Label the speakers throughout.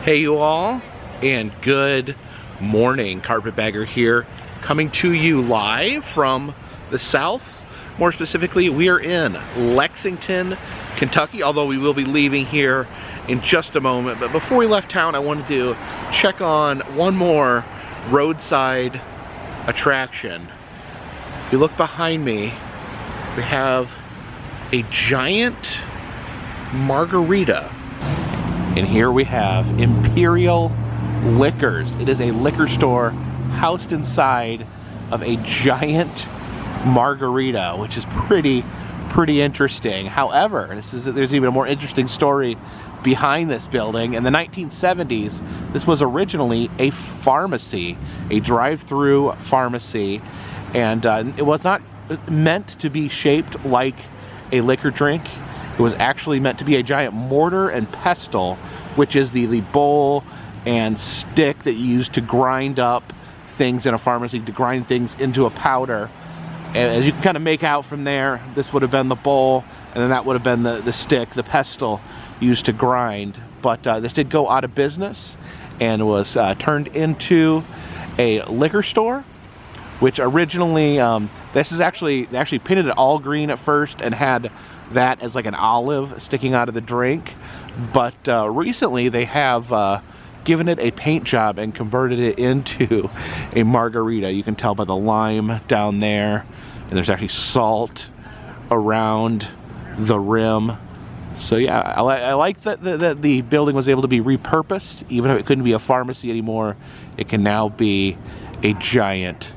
Speaker 1: Hey you all, and good morning. Carpetbagger here, coming to you live from the south. More specifically, we are in Lexington, Kentucky, although we will be leaving here in just a moment. But before we left town, I wanted to check on one more roadside attraction. If you look behind me, we have a giant margarita. And here we have Imperial Liquors. It is a liquor store housed inside of a giant margarita, which is pretty interesting. However, there's even a more interesting story behind this building. In the 1970s, this was originally a pharmacy, a drive-through pharmacy, and it was not meant to be shaped like a liquor drink. It was actually meant to be a giant mortar and pestle, which is the bowl and stick that you use to grind up things in a pharmacy, to grind things into a powder. And as you can kind of make out from there, this would have been the bowl, and then that would have been the stick, the pestle used to grind. But this did go out of business and was turned into a liquor store, which originally, they actually painted it all green at first and had that as like an olive sticking out of the drink, but recently they have given it a paint job and converted it into a margarita. You can tell by the lime down there, and there's actually salt around the rim. So yeah, I like that the building was able to be repurposed. Even if it couldn't be a pharmacy anymore, it can now be a giant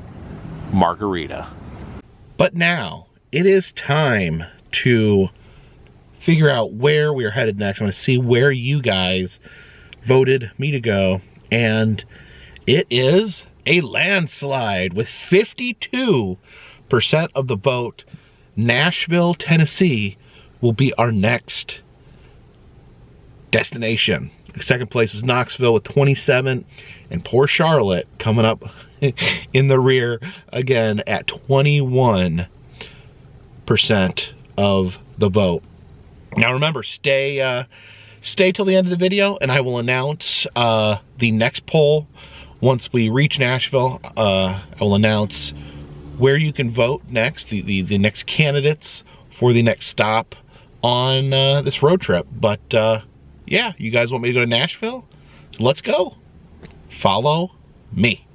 Speaker 1: margarita. But now it is time to figure out where we are headed next. I'm going to see where you guys voted me to go, and it is a landslide with 52% of the vote. Nashville, Tennessee will be our next destination. Second place is Knoxville with 27, and poor Charlotte coming up in the rear again at 21% of the vote. Now remember, stay till the end of the video, and I will announce the next poll. Once we reach Nashville, I will announce where you can vote next, the next candidates for the next stop on this road trip. But yeah, you guys want me to go to Nashville? So let's go. Follow me.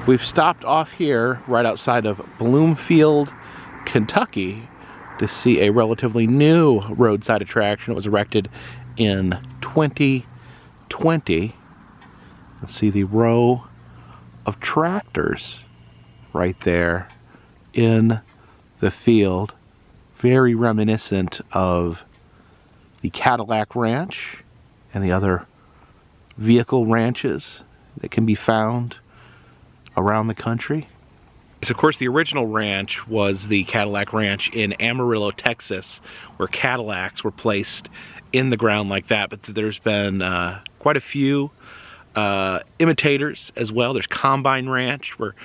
Speaker 1: We've stopped off here right outside of Bloomfield, Kentucky to see a relatively new roadside attraction. It was erected in 2020. Let's see the row of tractors right there in the field. Very reminiscent of the Cadillac Ranch and the other vehicle ranches that can be found around the country. So of course the original ranch was the Cadillac Ranch in Amarillo, Texas, where Cadillacs were placed in the ground like that. But there's been quite a few imitators as well. There's Combine Ranch, where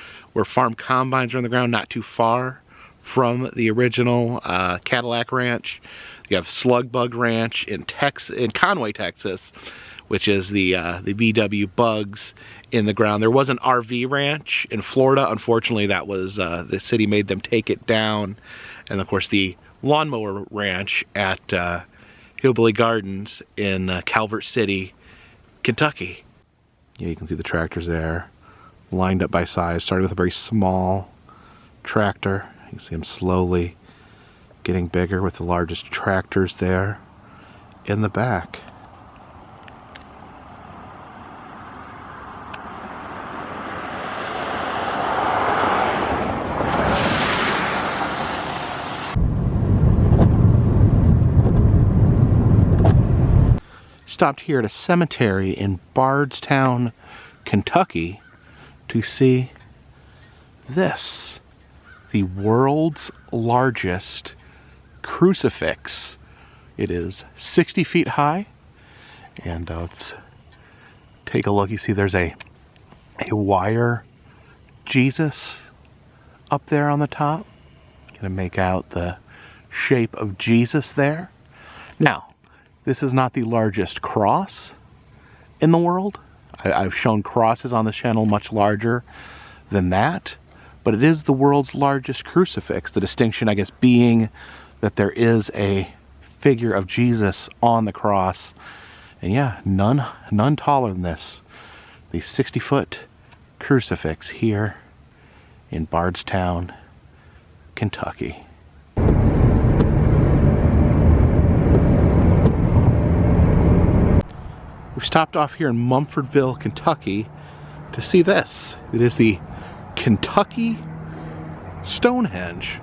Speaker 1: farm combines are on the ground not too far from the original Cadillac Ranch. You have Slug Bug Ranch in Conway, Texas, which is the VW Bugs in the ground. There was an RV ranch in Florida. Unfortunately, that was the city made them take it down. And of course, the lawnmower ranch at Hillbilly Gardens in Calvert City, Kentucky. Yeah, you can see the tractors there, lined up by size, starting with a very small tractor. You can see them slowly getting bigger with the largest tractors there in the back. Stopped here at a cemetery in Bardstown, Kentucky to see this, the world's largest crucifix. It is 60 feet high, and let's take a look. You see there's a wire Jesus up there on the top. Gonna make out the shape of Jesus there. Now, this is not the largest cross in the world. I've shown crosses on the channel much larger than that, but it is the world's largest crucifix. The distinction, I guess, being that there is a figure of Jesus on the cross. And yeah, none taller than this. The 60-foot crucifix here in Bardstown, Kentucky. We've stopped off here in Mumfordville, Kentucky to see this. It is the Kentucky Stonehenge.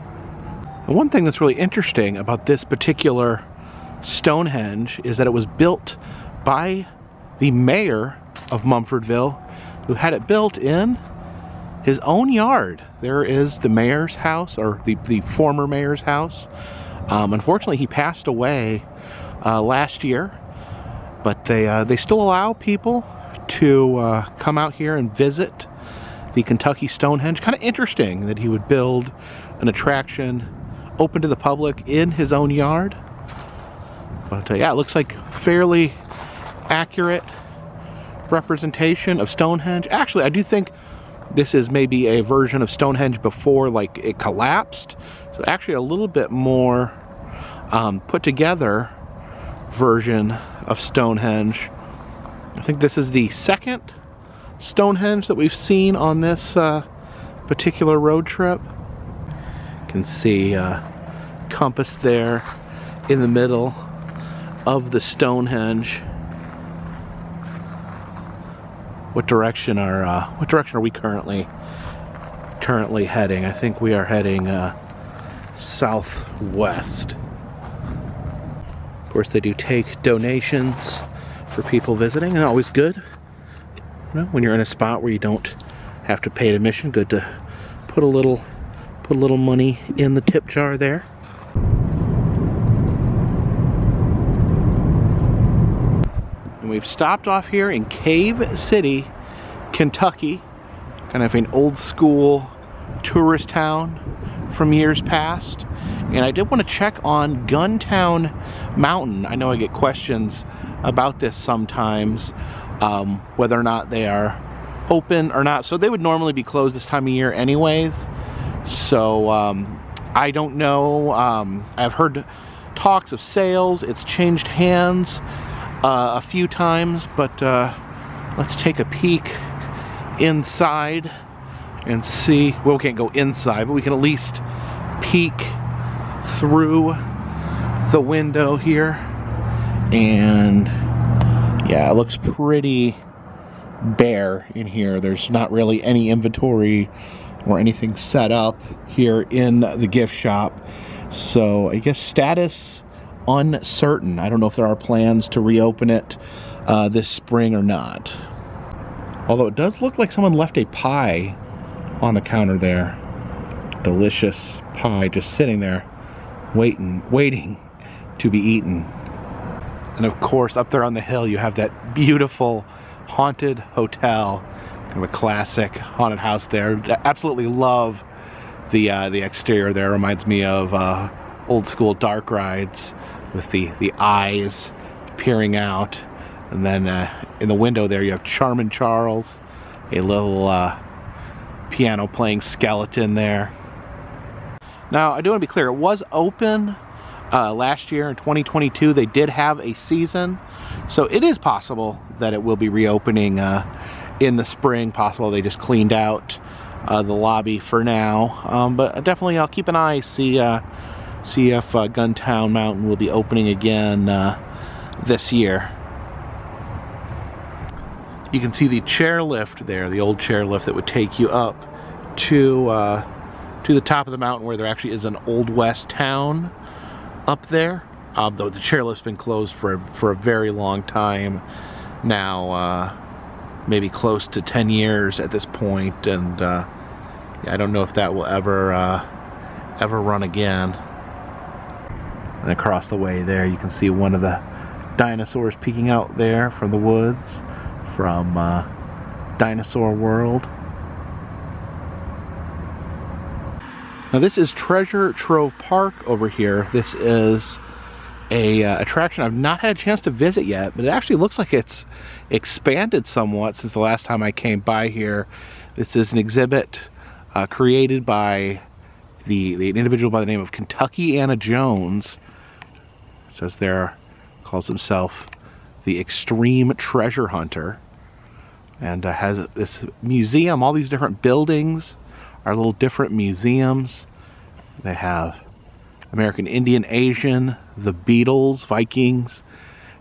Speaker 1: And one thing that's really interesting about this particular Stonehenge is that it was built by the mayor of Mumfordville, who had it built in his own yard. There is the mayor's house, or the former mayor's house. Unfortunately, he passed away last year, but they still allow people to come out here and visit the Kentucky Stonehenge. Kind of interesting that he would build an attraction open to the public in his own yard. But yeah, it looks like fairly accurate representation of Stonehenge. Actually, I do think this is maybe a version of Stonehenge before, like, it collapsed. So actually a little bit more put together version of Stonehenge. I think this is the second Stonehenge that we've seen on this particular road trip. You can see compass there in the middle of the Stonehenge. What direction are we currently heading? I think we are heading southwest. Of course, they do take donations for people visiting, and always good. You know, when you're in a spot where you don't have to pay admission, good to put a little money in the tip jar there. And we've stopped off here in Cave City, Kentucky, kind of an old school tourist town from years past. And I did want to check on Guntown Mountain. I know I get questions about this sometimes, whether or not they are open or not. So they would normally be closed this time of year anyways. So I don't know. I've heard talks of sales. It's changed hands a few times, but let's take a peek inside and see. Well, we can't go inside, but we can at least peek through the window here. And yeah, it looks pretty bare in here. There's not really any inventory or anything set up here in the gift shop. So I guess status uncertain. I don't know if there are plans to reopen it this spring or not. Although it does look like someone left a pie on the counter there. Delicious pie just sitting there waiting to be eaten. And of course, up there on the hill you have that beautiful haunted hotel. Kind of a classic haunted house there. Absolutely love the exterior there. Reminds me of old school dark rides with the eyes peering out. And then in the window there you have Charmin Charles, a little piano playing skeleton there. Now I do want to be clear, it was open last year in 2022. They did have a season, so it is possible that it will be reopening in the spring. Possible they just cleaned out the lobby for now, but definitely I'll keep an eye, see if Guntown Mountain will be opening again this year. You can see the chairlift there, the old chairlift that would take you up to the top of the mountain, where there actually is an Old West town up there. Though the chairlift's been closed for a very long time now, maybe close to 10 years at this point. And I don't know if that will ever run again. And across the way there, you can see one of the dinosaurs peeking out there from the woods from Dinosaur World. Now this is Treasure Trove Park over here. This is a attraction I've not had a chance to visit yet, but it actually looks like it's expanded somewhat since the last time I came by here. This is an exhibit created by the individual by the name of Kentucky Anna Jones. It says there, calls himself the Extreme Treasure Hunter, and has this museum. All these different buildings are little different museums. They have American Indian, Asian, the Beatles, Vikings,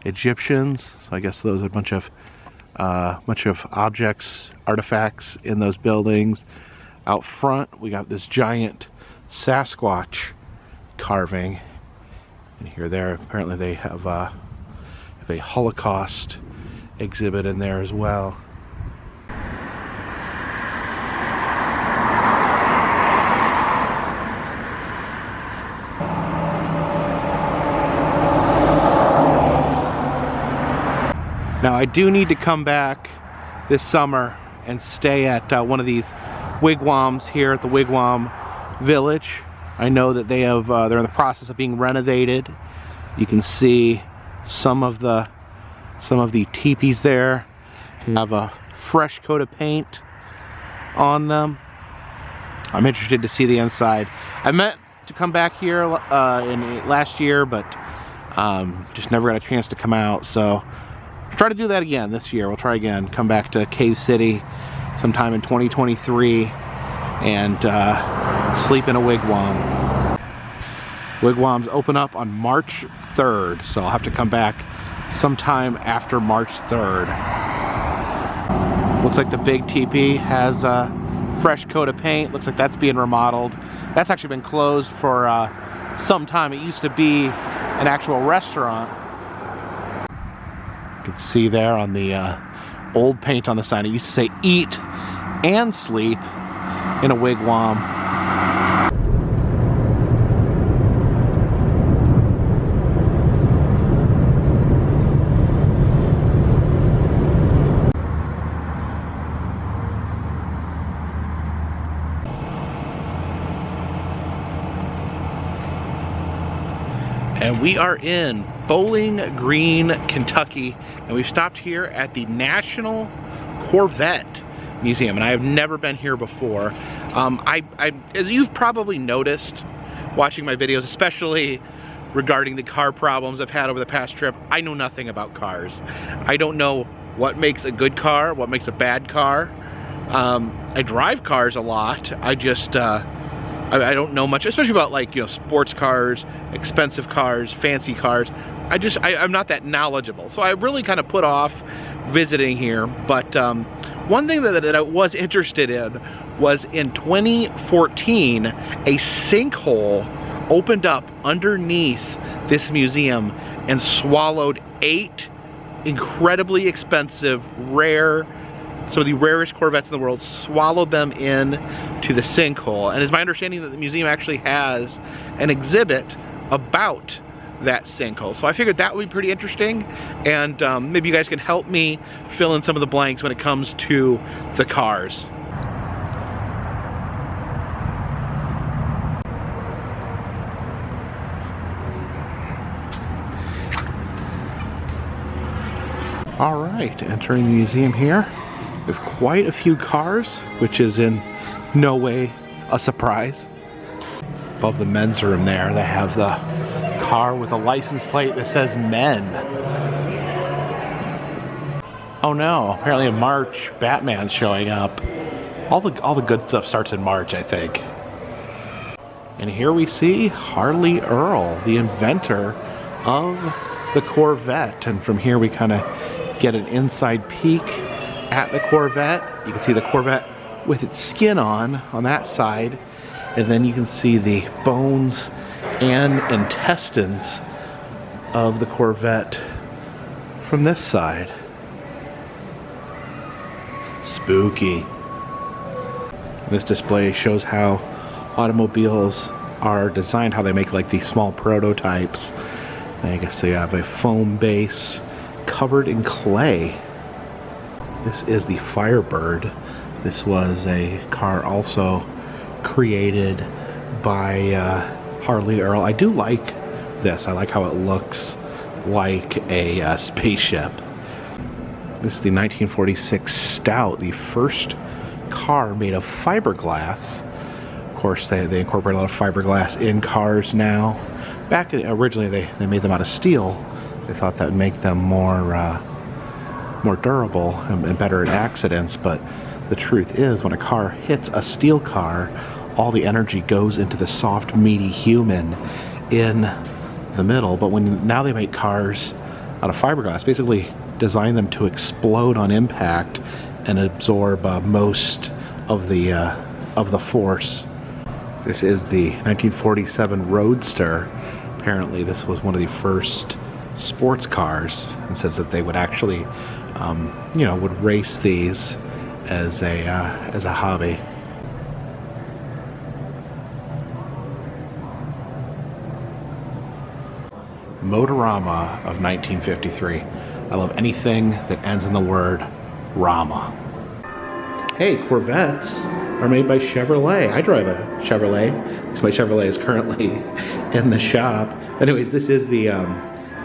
Speaker 1: Egyptians. So I guess those are a bunch of objects, artifacts in those buildings. Out front, we got this giant Sasquatch carving. And here, there, apparently they have a Holocaust exhibit in there as well. Now I do need to come back this summer and stay at one of these wigwams here at the Wigwam Village. I know that they have they're in the process of being renovated. You can see some of the teepees there have a fresh coat of paint on them. I'm interested to see the inside. I meant to come back here last year, but just never got a chance to come out. So I'll try to do that again this year. We'll try again. Come back to Cave City sometime in 2023 and sleep in a wigwam. Wigwams open up on March 3rd, so I'll have to come back sometime after March 3rd. Looks like the big teepee has a fresh coat of paint. Looks like that's being remodeled. That's actually been closed for some time. It used to be an actual restaurant. You can see there on the old paint on the sign, it used to say "Eat and Sleep in a Wigwam." And we are in Bowling Green, Kentucky, and we've stopped here at the National Corvette Museum, and I have never been here before. As you've probably noticed watching my videos, especially regarding the car problems I've had over the past trip, I know nothing about cars. I don't know what makes a good car, what makes a bad car. I drive cars a lot. I just I don't know much, especially about, like, you know, sports cars, expensive cars, fancy cars. I'm not that knowledgeable, so I really kind of put off visiting here. But one thing that I was interested in was in 2014, a sinkhole opened up underneath this museum and swallowed 8 incredibly expensive, rare, some of the rarest Corvettes in the world, swallowed them in to the sinkhole. And it's my understanding that the museum actually has an exhibit about that sinkhole. So I figured that would be pretty interesting, and maybe you guys can help me fill in some of the blanks when it comes to the cars. All right, entering the museum here. We have quite a few cars, which is in no way a surprise. Above the men's room there, they have the car with a license plate that says men. Oh no, apparently in March, Batman's showing up. All the good stuff starts in March, I think. And here we see Harley Earl, the inventor of the Corvette. And from here we kind of get an inside peek at the Corvette. You can see the Corvette with its skin on that side, and then you can see the bones and intestines of the Corvette from this side. Spooky. This display shows how automobiles are designed, how they make like these small prototypes. I guess they have a foam base covered in clay. This is the Firebird. This was a car also created by Harley Earl. I do like this. I like how it looks like a spaceship. This is the 1946 Stout, the first car made of fiberglass. Of course, they incorporate a lot of fiberglass in cars now. Originally, they made them out of steel. They thought that would make them more durable and better at accidents, but the truth is, when a car hits a steel car, all the energy goes into the soft, meaty human in the middle. But now they make cars out of fiberglass, basically design them to explode on impact and absorb most of the force. This is the 1947 Roadster. Apparently, this was one of the first sports cars, and says that they would actually, would race these as a hobby. Motorama of 1953. I love anything that ends in the word Rama. Hey, Corvettes are made by Chevrolet. I drive a Chevrolet, because my Chevrolet is currently in the shop. Anyways, this is the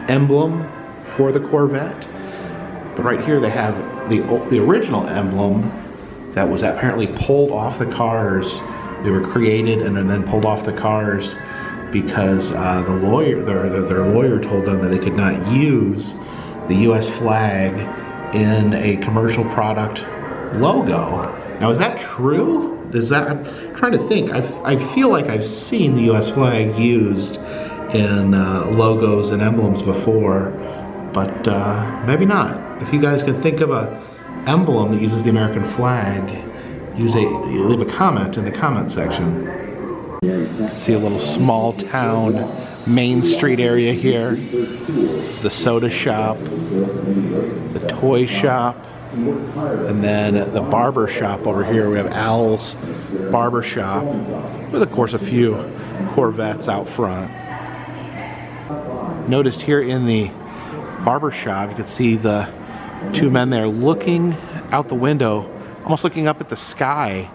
Speaker 1: emblem for the Corvette. But right here they have the original emblem that was apparently pulled off the cars. They were created and then pulled off the cars because their lawyer told them that they could not use the U.S. flag in a commercial product logo. Now, is that true? I'm trying to think. I feel like I've seen the U.S. flag used in logos and emblems before, but maybe not. If you guys can think of a emblem that uses the American flag, leave a comment in the comment section. You can see a little small town Main Street area here. This is the soda shop, the toy shop, and then the barber shop over here. We have Al's Barber Shop, with of course a few Corvettes out front. Noticed here in the barber shop, you can see the two men there looking out the window, almost looking up at the sky,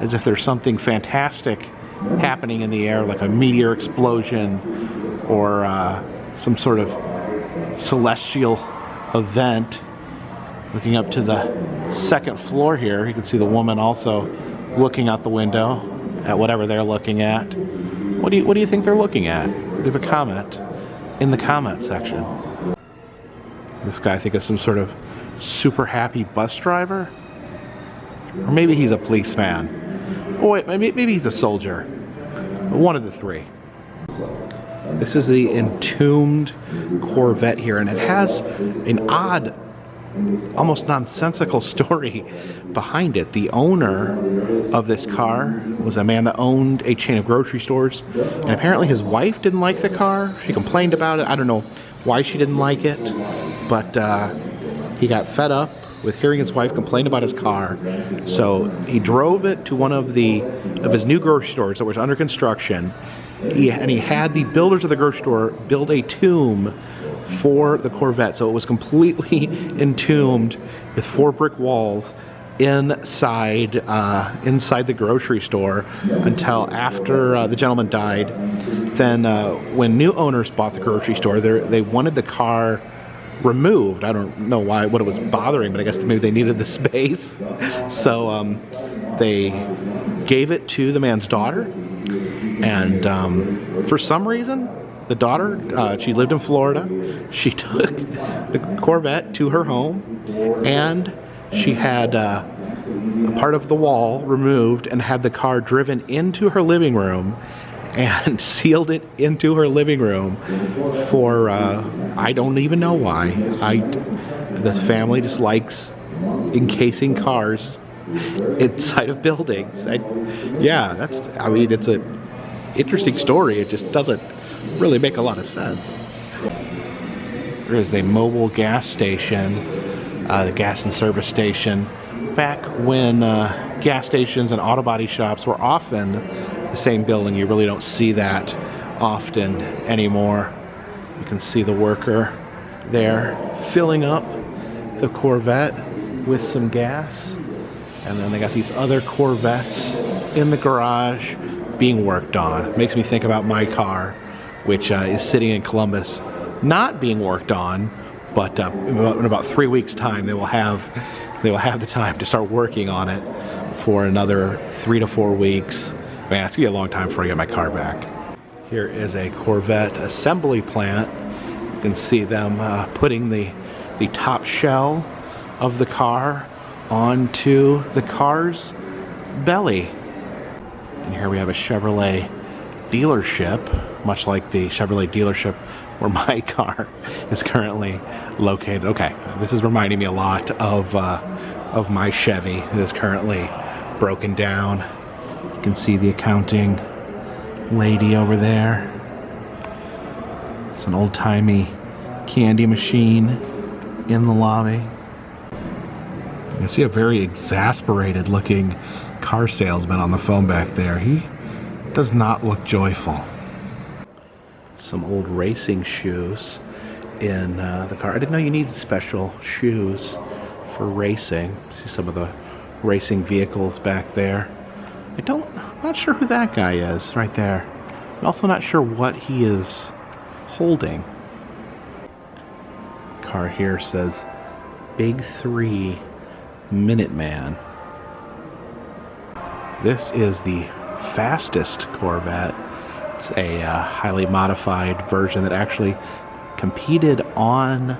Speaker 1: as if there's something fantastic happening in the air, like a meteor explosion or some sort of celestial event. Looking up to the second floor here, you can see the woman also looking out the window at whatever they're looking at. What do you think they're looking at? Leave a comment in the comment section. This guy, I think, is some sort of super happy bus driver, or maybe he's a policeman. Oh wait, maybe he's a soldier. One of the three. This is the entombed Corvette here, and it has an odd, almost nonsensical story behind it. The owner of this car was a man that owned a chain of grocery stores, and apparently his wife didn't like the car. She complained about it. I don't know why she didn't like it, but he got fed up with hearing his wife complain about his car, so he drove it to one of his new grocery stores that was under construction. He had the builders of the grocery store build a tomb for the Corvette, so it was completely entombed with 4 brick walls inside the grocery store until after the gentleman died. Then when new owners bought the grocery store, they wanted the car removed. I don't know what it was bothering, but I guess maybe they needed the space. So they gave it to the man's daughter, and for some reason, the daughter, she lived in Florida. She took the Corvette to her home, and she had a part of the wall removed and had the car driven into her living room and sealed it into her living room for, I don't even know why. The family just likes encasing cars inside of buildings. It's an interesting story. It just doesn't really make a lot of sense. There is a mobile gas station, the gas and service station Back when gas stations and auto body shops were often the same building, you really don't see that often anymore. You can see the worker there filling up the Corvette with some gas, and then they got these other Corvettes in the garage being worked on. Makes me think about my car, which is sitting in Columbus not being worked on, but in about 3 weeks time they will have the time to start working on it for another 3 to 4 weeks. Man, it's gonna be a long time before I get my car back. Here is a Corvette assembly plant. You can see them putting the top shell of the car onto the car's belly. And here we have a Chevrolet dealership, much like the Chevrolet dealership where my car is currently located. Okay, this is reminding me a lot of my Chevy. It is currently broken down. You can see the accounting lady over there. It's an old-timey candy machine in the lobby. You can see a very exasperated looking car salesman on the phone back there. He does not look joyful. Some old racing shoes in the car. I didn't know you need special shoes for racing. See some of the racing vehicles back there. I'm not sure who that guy is right there. I'm also not sure what he is holding. Car here says Big 3 Minuteman. This is the fastest Corvette. It's a highly modified version that actually competed on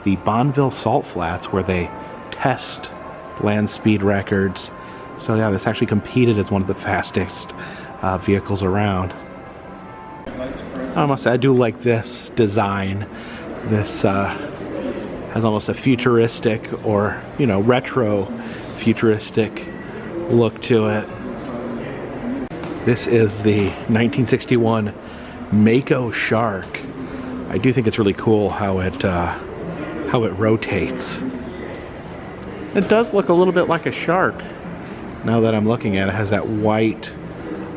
Speaker 1: the Bonneville Salt Flats, where they test land speed records. So yeah, this actually competed as one of the fastest vehicles around. I must say, I do like this design. This has almost a futuristic, or retro futuristic look to it. This is the 1961 Mako Shark. I do think it's really cool how it rotates. It does look a little bit like a shark. Now that I'm looking at it, it has that white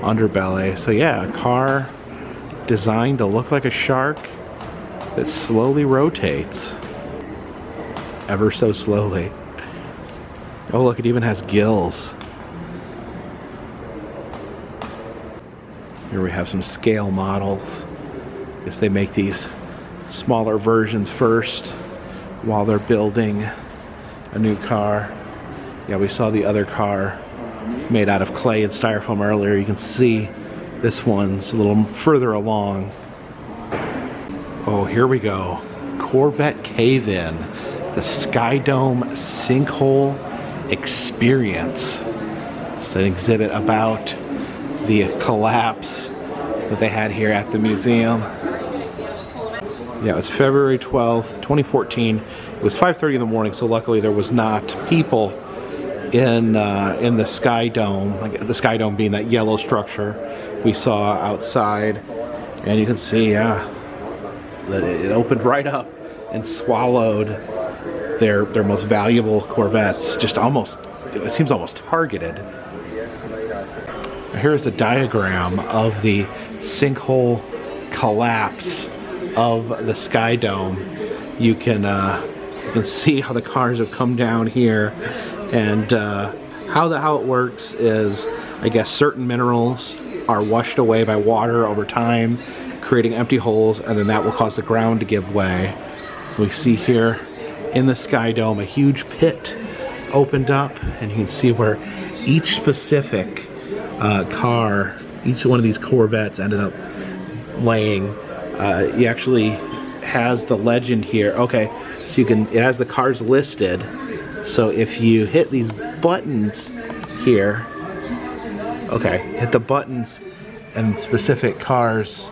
Speaker 1: underbelly. So yeah, a car designed to look like a shark that slowly rotates. Ever so slowly. Oh look, it even has gills. Here we have some scale models. I guess they make these smaller versions first while they're building a new car. Yeah, we saw the other car made out of clay and styrofoam earlier. You can see this one's a little further along. Oh, here we go. Corvette Cave-In, the Skydome Sinkhole Experience. It's an exhibit about the collapse that they had here at the museum. Yeah, it was February 12th, 2014. It was 5:30 in the morning, so luckily there was not people in the Sky Dome, like the Sky Dome being that yellow structure we saw outside. And you can see, that it opened right up and swallowed their most valuable Corvettes. Just almost, it seems almost targeted. Here's a diagram of the sinkhole collapse of the Sky Dome. You can see how the cars have come down here, and how it works is, I guess, certain minerals are washed away by water over time, creating empty holes, and then that will cause the ground to give way. We see here in the Sky Dome a huge pit opened up, and you can see where each specific car, each one of these Corvettes ended up laying. He actually has the legend here. Okay, so it has the cars listed. So if you hit these buttons here, okay, hit the buttons, and specific cars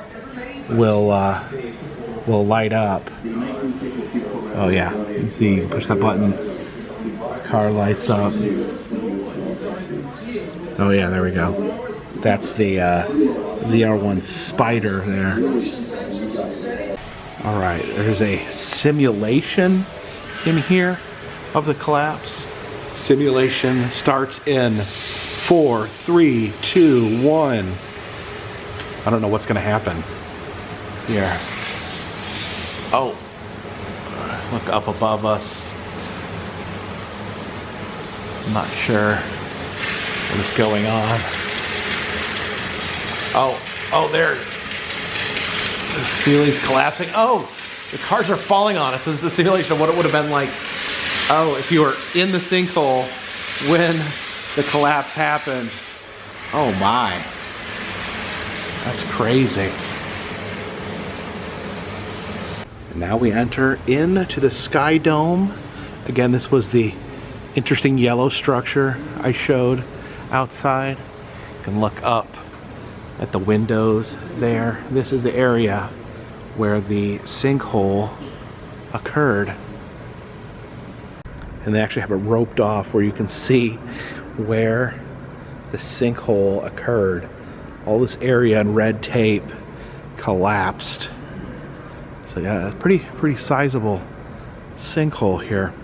Speaker 1: will light up. Oh yeah, you see, you push that button, car lights up. Oh yeah, there we go. That's the ZR1 Spider there. Alright, there's a simulation in here of the collapse. Simulation starts in 4, 3, 2, 1. I don't know what's gonna happen here. Oh, look up above us. I'm not sure what is going on. Oh, there. The ceiling's collapsing. Oh, the cars are falling on us. This is a simulation of what it would have been like, oh, if you were in the sinkhole when the collapse happened. Oh my. That's crazy. And now we enter into the Sky Dome. Again, this was the interesting yellow structure I showed outside. You can look up at the windows there. This is the area where the sinkhole occurred. And they actually have it roped off where you can see where the sinkhole occurred. All this area in red tape collapsed. So yeah, it's pretty sizable sinkhole here.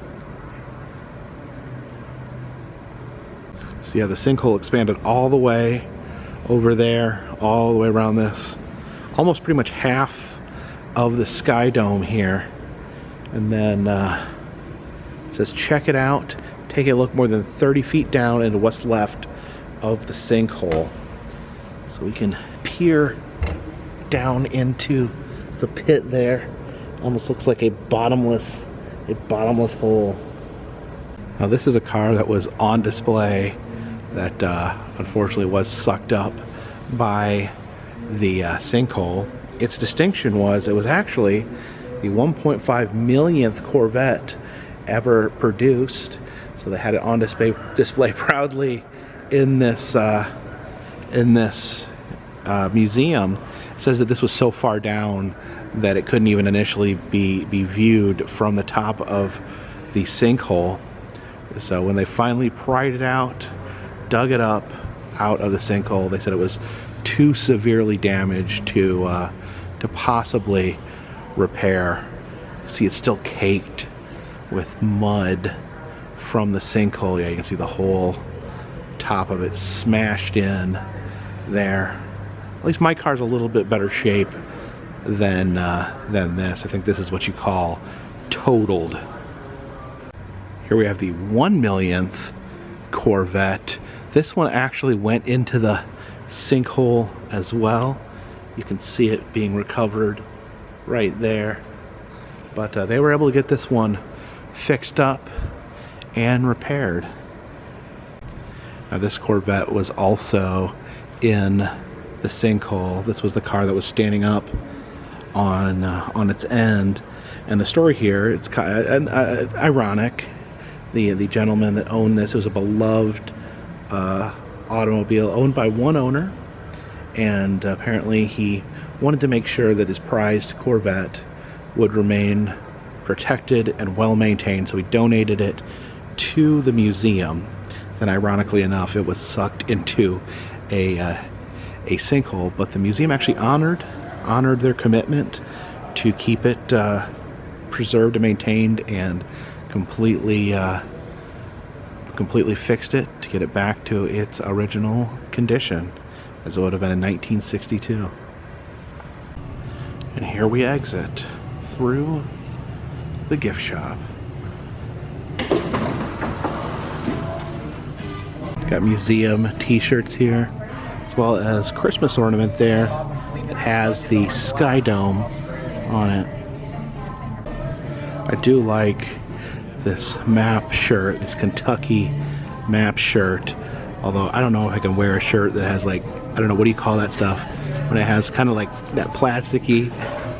Speaker 1: So yeah, the sinkhole expanded all the way over there, all the way around this. Almost pretty much half of the Sky Dome here. And then it says check it out. Take a look more than 30 feet down into what's left of the sinkhole. So we can peer down into the pit there. Almost looks like a bottomless hole. Now this is a car that was on display that unfortunately was sucked up by the sinkhole. Its distinction was it was actually the 1.5 millionth Corvette ever produced. So they had it on display proudly in this museum. It says that this was so far down that it couldn't even initially be viewed from the top of the sinkhole. So when they finally pried it out, dug it up out of the sinkhole, they said it was too severely damaged to possibly repair. See, it's still caked with mud from the sinkhole. Yeah, you can see the whole top of it smashed in there. At least my car's a little bit better shape than this. I think this is what you call totaled. Here we have the 1 millionth Corvette. This one actually went into the sinkhole as well. You can see it being recovered right there. But they were able to get this one fixed up and repaired. Now this Corvette was also in the sinkhole. This was the car that was standing up on its end. And the story here, it's kind of ironic. The gentleman that owned this, it was a beloved automobile owned by one owner, and apparently he wanted to make sure that his prized Corvette would remain protected and well maintained, so he donated it to the museum. Then ironically enough, it was sucked into a sinkhole, but the museum actually honored their commitment to keep it preserved and maintained, and completely fixed it to get it back to its original condition as it would have been in 1962. And here we exit through the gift shop. Got museum t-shirts here, as well as Christmas ornament there that has the Sky Dome on it. I do like this map shirt, this Kentucky map shirt, although I don't know if I can wear a shirt that has, like, I don't know, what do you call that stuff when it has kind of like that plasticky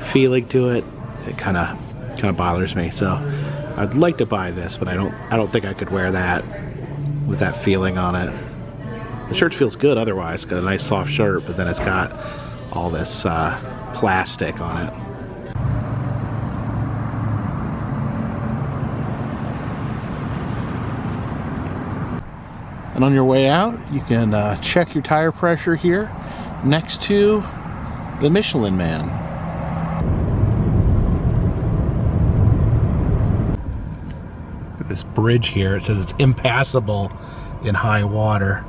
Speaker 1: feeling to it. It kind of bothers me. So I'd like to buy this, but I don't think I could wear that with that feeling on it. The shirt feels good otherwise. It's got a nice soft shirt, but then it's got all this plastic on it. And on your way out, you can check your tire pressure here next to the Michelin Man. This bridge here, it says it's impassable in high water.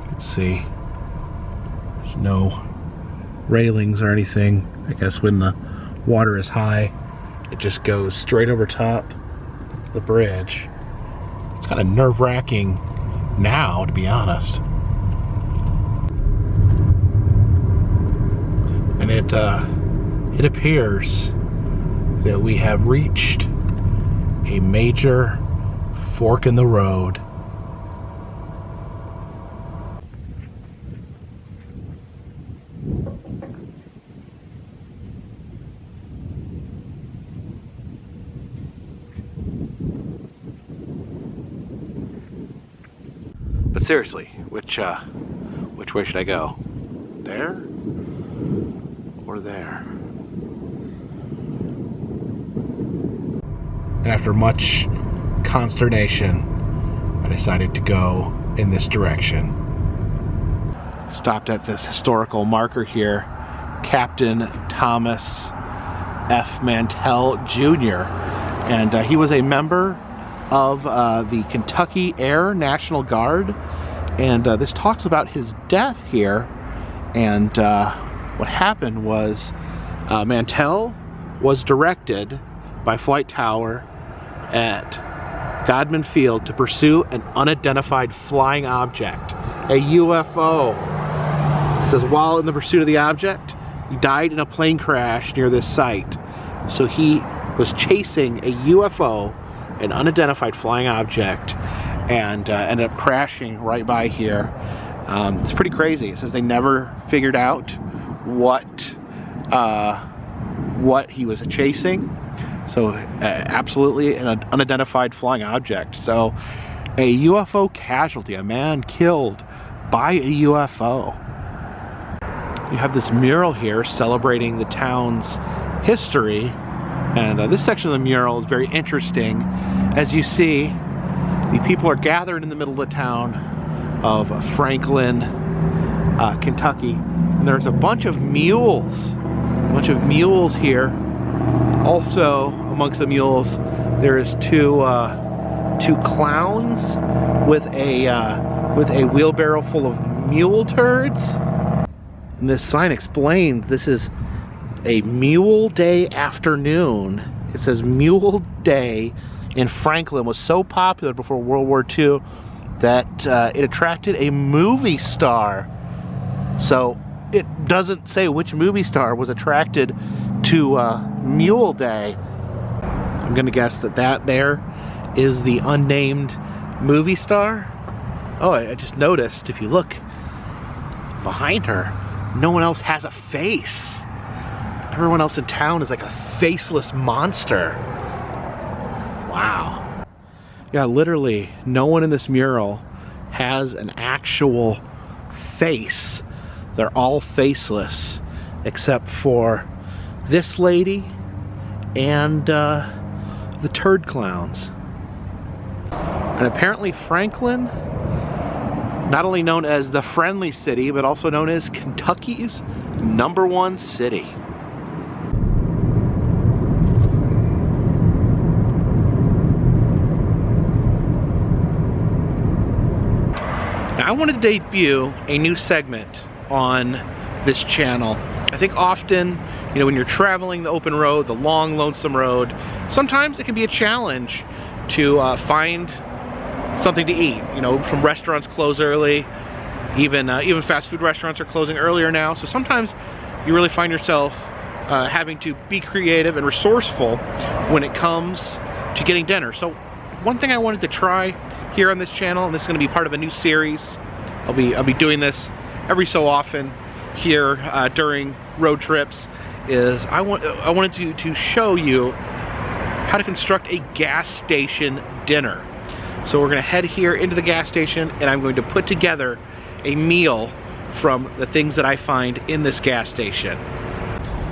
Speaker 1: You can see there's no railings or anything. I guess when the water is high, it just goes straight over top the bridge. It's kind of nerve-wracking now, to be honest. And it appears that we have reached a major fork in the road. But seriously, which way should I go? There or there? And after much consternation, I decided to go in this direction. Stopped at this historical marker here, Captain Thomas F. Mantell Jr. And he was a member of the Kentucky Air National Guard. And this talks about his death here. And what happened was Mantell was directed by Flight Tower at Godman Field to pursue an unidentified flying object, a UFO. It says while in the pursuit of the object, he died in a plane crash near this site. So he was chasing a UFO, an unidentified flying object, and ended up crashing right by here. It's pretty crazy. It says they never figured out what he was chasing. So absolutely an unidentified flying object. So a UFO casualty, a man killed by a UFO. You have this mural here celebrating the town's history. And this section of the mural is very interesting. As you see, the people are gathered in the middle of the town of Franklin, Kentucky. And there's a bunch of mules here. Also, amongst the mules, there is two clowns with a wheelbarrow full of mule turds. And this sign explains this is a Mule Day afternoon. It says Mule Day in Franklin was so popular before World War II that it attracted a movie star. So it doesn't say which movie star was attracted to Mule Day. I'm gonna guess that there is the unnamed movie star. Oh, I just noticed, if you look behind her, no one else has a face. Everyone else in town is like a faceless monster. Wow. Yeah, literally, no one in this mural has an actual face. They're all faceless, except for this lady and the turd clowns. And apparently Franklin, not only known as the Friendly City, but also known as Kentucky's #1 city. Now, I want to debut a new segment on this channel. I think often, you know, when you're traveling the open road, the long, lonesome road, sometimes it can be a challenge to find something to eat. You know, some restaurants close early, even fast food restaurants are closing earlier now. So sometimes you really find yourself having to be creative and resourceful when it comes to getting dinner. So one thing I wanted to try here on this channel, and this is going to be part of a new series. I'll be doing this every so often here during road trips. Is I wanted to show you how to construct a gas station dinner. So we're going to head here into the gas station, and I'm going to put together a meal from the things that I find in this gas station.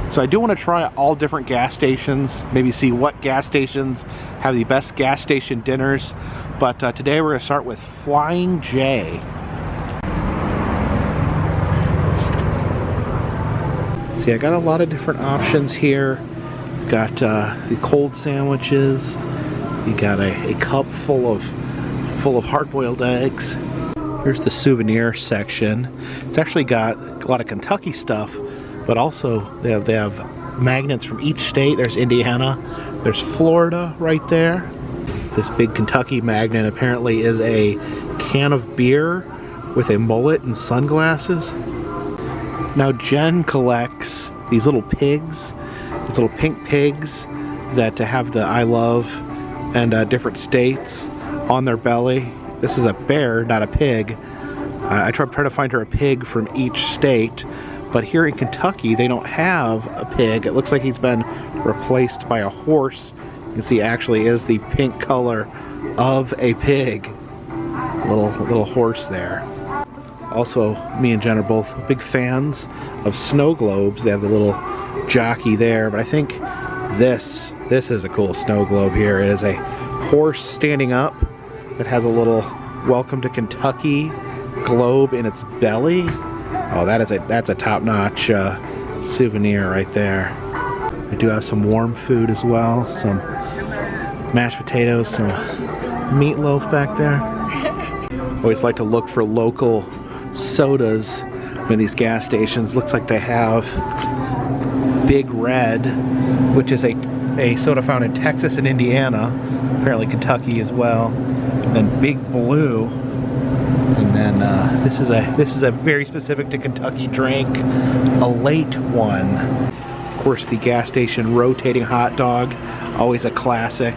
Speaker 1: So I do want to try all different gas stations, maybe see what gas stations have the best gas station dinners. But today we're going to start with Flying J. See, I got a lot of different options here. Got the cold sandwiches, You got a cup full of hard-boiled eggs. Here's the souvenir section. It's actually got a lot of Kentucky stuff, but also they have magnets from each state. There's Indiana, there's Florida right there. This big Kentucky magnet apparently is a can of beer with a mullet and sunglasses. Now Jen collects these little pigs, these little pink pigs that have the I love and different states on their belly. This is a bear, not a pig. I tried to find her a pig from each state, but here in Kentucky they don't have a pig. It looks like he's been replaced by a horse. You can see actually is the pink color of a pig. Little horse there. Also, me and Jen are both big fans of snow globes. They have the little jockey there, but I think this is a cool snow globe here. It is a horse standing up that has a little "Welcome to Kentucky" globe in its belly. Oh, that's a top-notch souvenir right there. I do have some warm food as well, some mashed potatoes, some meatloaf back there. Always like to look for local sodas in these gas stations. Looks like they have Big Red, which is a soda found in Texas and Indiana, apparently Kentucky as well. And then Big Blue, and then this is a very specific to Kentucky drink, a late one. Of course, the gas station rotating hot dog, always a classic.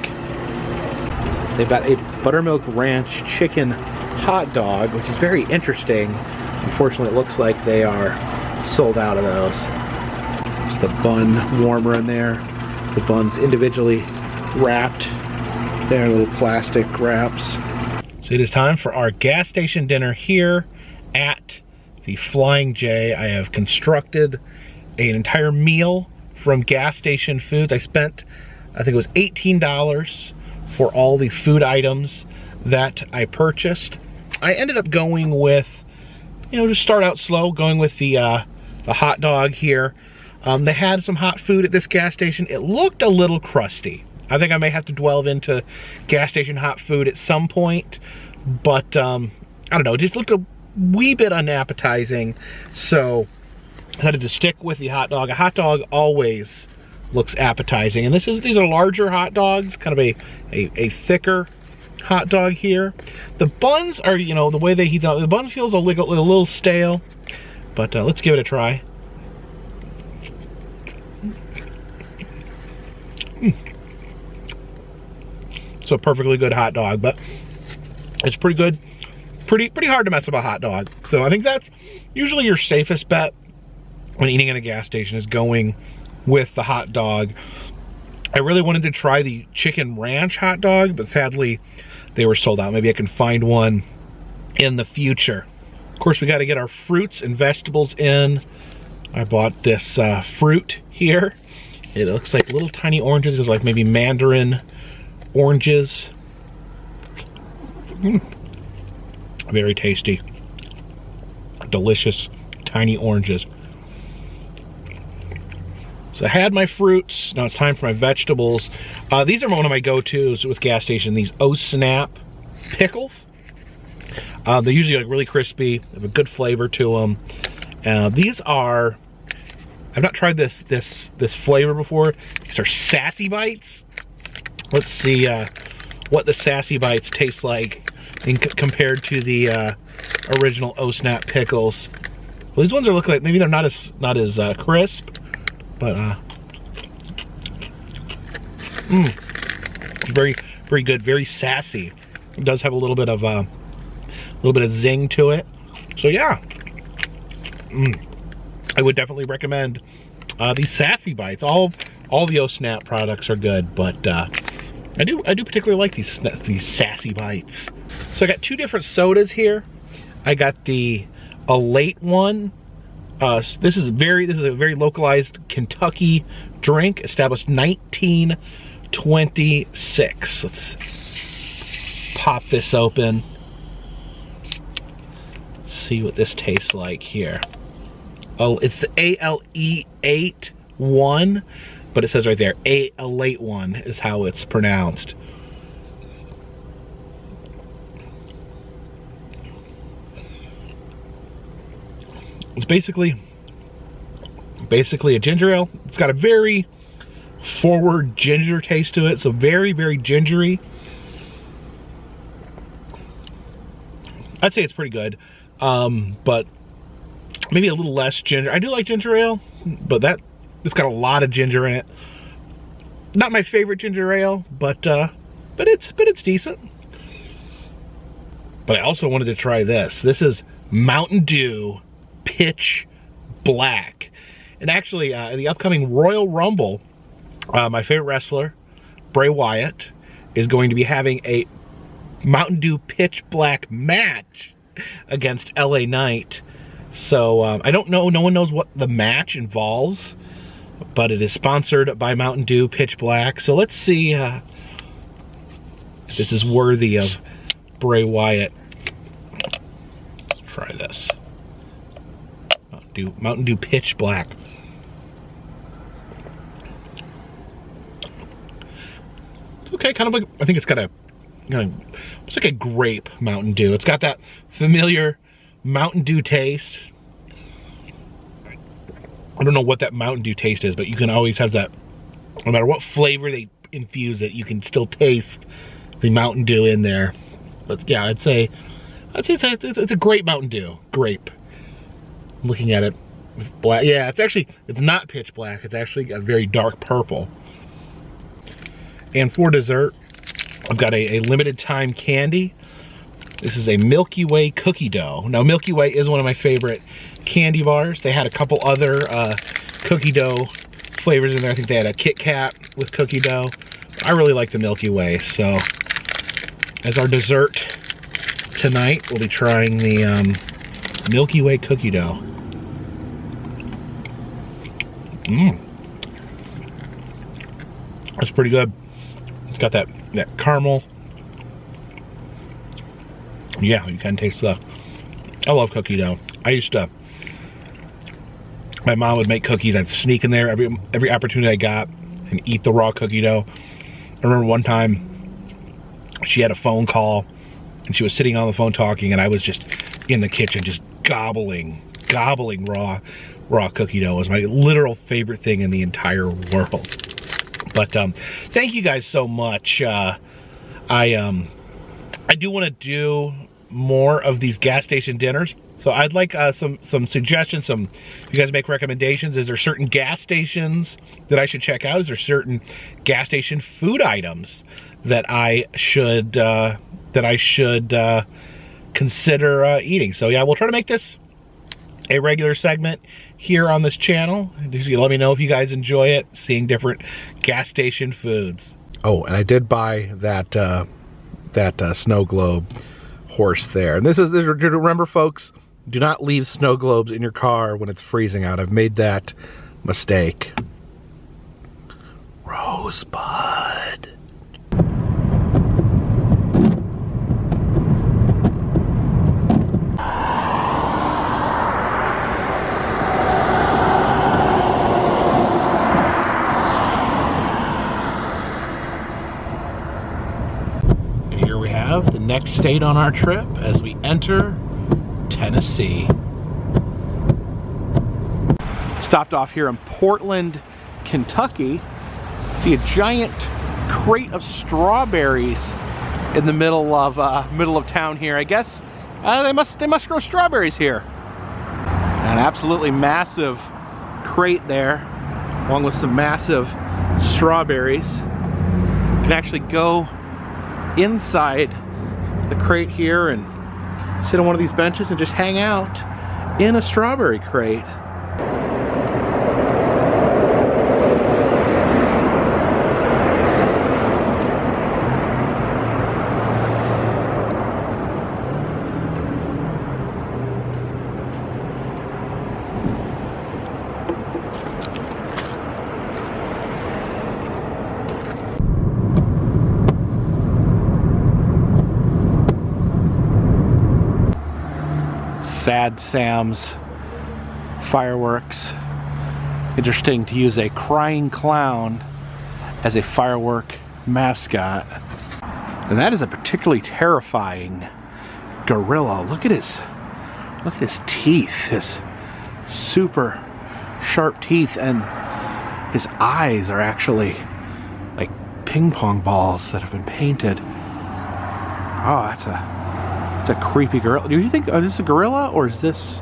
Speaker 1: They've got a buttermilk ranch chicken hot dog, which is very interesting. Unfortunately, it looks like they are sold out of those. There's the bun warmer in there. The bun's individually wrapped. They're little plastic wraps. So it is time for our gas station dinner here at the Flying J. I have constructed an entire meal from gas station foods. I spent, I think it was $18 for all the food items that I purchased. I ended up going with, to start out slow, going with the hot dog here. They had some hot food at this gas station. It looked a little crusty. I think I may have to delve into gas station hot food at some point, but I don't know, it just looked a wee bit unappetizing, so I had to stick with the hot dog. A hot dog always looks appetizing, and these are larger hot dogs, kind of a thicker hot dog here. The buns are, the way they heat up, the bun feels a little stale, but let's give it a try. It's a perfectly good hot dog, but it's pretty good. Pretty hard to mess up a hot dog. So I think that's usually your safest bet when eating at a gas station, is going with the hot dog. I really wanted to try the chicken ranch hot dog, but sadly they were sold out. Maybe I can find one in the future. Of course, we got to get our fruits and vegetables in. I bought this fruit here. It looks like little tiny oranges. It's like maybe mandarin oranges. Very tasty. Delicious tiny oranges. So I had my fruits. Now it's time for my vegetables. These are one of my go-tos with gas station. These Snap pickles. They're usually like really crispy. They have a good flavor to them. These are, I've not tried this flavor before. These are Sassy Bites. Let's see what the Sassy Bites taste like compared to the original Snap pickles. Well, these ones are looking like maybe they're not as crisp, but very good, very sassy. It does have a little bit of zing to it. So yeah, I would definitely recommend these Sassy Bites. All the Snap products are good, but I do particularly like these Sassy Bites. So I got two different sodas here. I got a late one. This is a very localized Kentucky drink, established 1926. Let's pop this open. See what this tastes like here. Oh, it's ALE81, but it says right there, a late one is how it's pronounced. It's basically a ginger ale. It's got a very forward ginger taste to it, so very, very gingery. I'd say it's pretty good, but maybe a little less ginger. I do like ginger ale, but it's got a lot of ginger in it. Not my favorite ginger ale, but it's decent. But I also wanted to try this. This is Mountain Dew Pitch Black. And actually, in the upcoming Royal Rumble, my favorite wrestler, Bray Wyatt, is going to be having a Mountain Dew Pitch Black match against LA Knight. So I don't know, no one knows what the match involves, but it is sponsored by Mountain Dew Pitch Black. So let's see if this is worthy of Bray Wyatt. Let's try this. Mountain Dew Pitch Black. It's okay, kind of like, I think it's got it's like a grape Mountain Dew. It's got that familiar Mountain Dew taste. I don't know what that Mountain Dew taste is, but you can always have that, no matter what flavor they infuse it, you can still taste the Mountain Dew in there. But yeah, I'd say it's a great Mountain Dew. Grape. I'm looking at it with black. Yeah, it's not pitch black. It's actually a very dark purple. And for dessert, I've got a limited time candy. This is a Milky Way cookie dough. Now, Milky Way is one of my favorite candy bars. They had a couple other cookie dough flavors in there. I think they had a Kit Kat with cookie dough. I really like the Milky Way. So, as our dessert tonight, we'll be trying the Milky Way cookie dough. That's pretty good. It's got that caramel. Yeah, you can taste I love cookie dough. My mom would make cookies. I'd sneak in there every opportunity I got and eat the raw cookie dough. I remember one time she had a phone call and she was sitting on the phone talking, and I was just in the kitchen just gobbling raw cookie dough. It was my literal favorite thing in the entire world. But thank you guys so much. I do want to do more of these gas station dinners, so I'd like some suggestions. If you guys make recommendations. Is there certain gas stations that I should check out? Is there certain gas station food items that I should consider eating? So yeah, we'll try to make this a regular segment here on this channel. Just let me know if you guys enjoy it, seeing different gas station foods. Oh, and I did buy that snow globe horse there. And remember, folks, do not leave snow globes in your car when it's freezing out. I've made that mistake. Rosebud. The next state on our trip as we enter Tennessee. Stopped off here in Portland, Kentucky. See a giant crate of strawberries in the middle of town here. I guess they must grow strawberries here. An absolutely massive crate there, along with some massive strawberries. You can actually go inside the crate here and sit on one of these benches and just hang out in a strawberry crate. Sad Sam's fireworks. Interesting to use a crying clown as a firework mascot. And that is a particularly terrifying gorilla. Look at his teeth, his super sharp teeth, and his eyes are actually like ping pong balls that have been painted. Oh, that's a creepy gorilla. Do you think, oh, this is a gorilla, or is this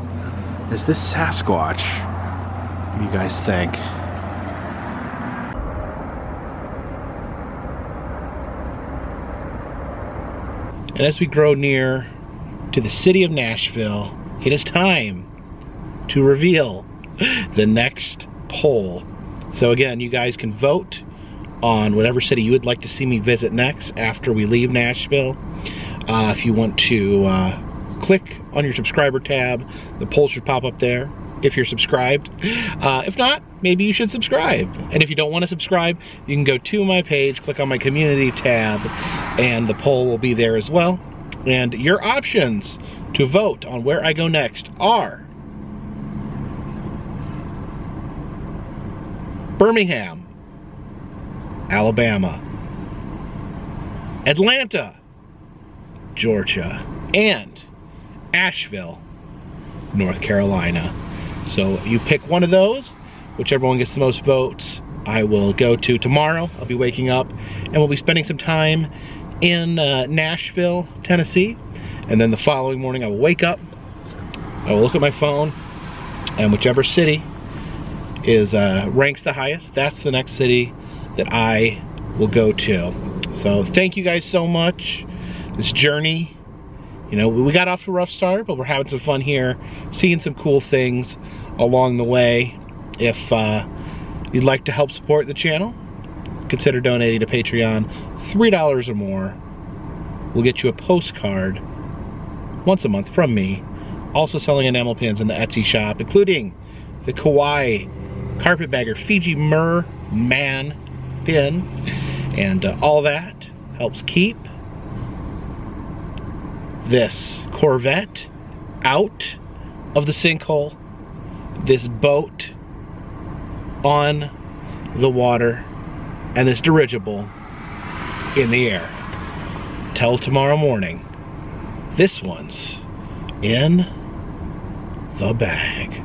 Speaker 1: Sasquatch? What do you guys think? And as we grow near to the city of Nashville, it is time to reveal the next poll. So again, you guys can vote on whatever city you would like to see me visit next after we leave Nashville. If you want to click on your subscriber tab, the poll should pop up there if you're subscribed. If not, maybe you should subscribe. And if you don't want to subscribe, you can go to my page, click on my community tab, and the poll will be there as well. And your options to vote on where I go next are Birmingham, Alabama, Atlanta, Georgia, and Asheville, North Carolina. So you pick one of those, whichever one gets the most votes, I will go to tomorrow. I'll be waking up and we'll be spending some time in Nashville, Tennessee. And then the following morning I will wake up, I will look at my phone, and whichever city is ranks the highest, that's the next city that I will go to. So thank you guys so much. This journey, you know, we got off to a rough start, but we're having some fun here, seeing some cool things along the way. If you'd like to help support the channel, consider donating to Patreon. $3 or more will get you a postcard once a month from me. Also selling enamel pins in the Etsy shop, including the Kawaii Carpetbagger Fiji Merman pin. And all that helps keep this Corvette out of the sinkhole, this boat on the water, and this dirigible in the air. Till tomorrow morning, this one's in the bag.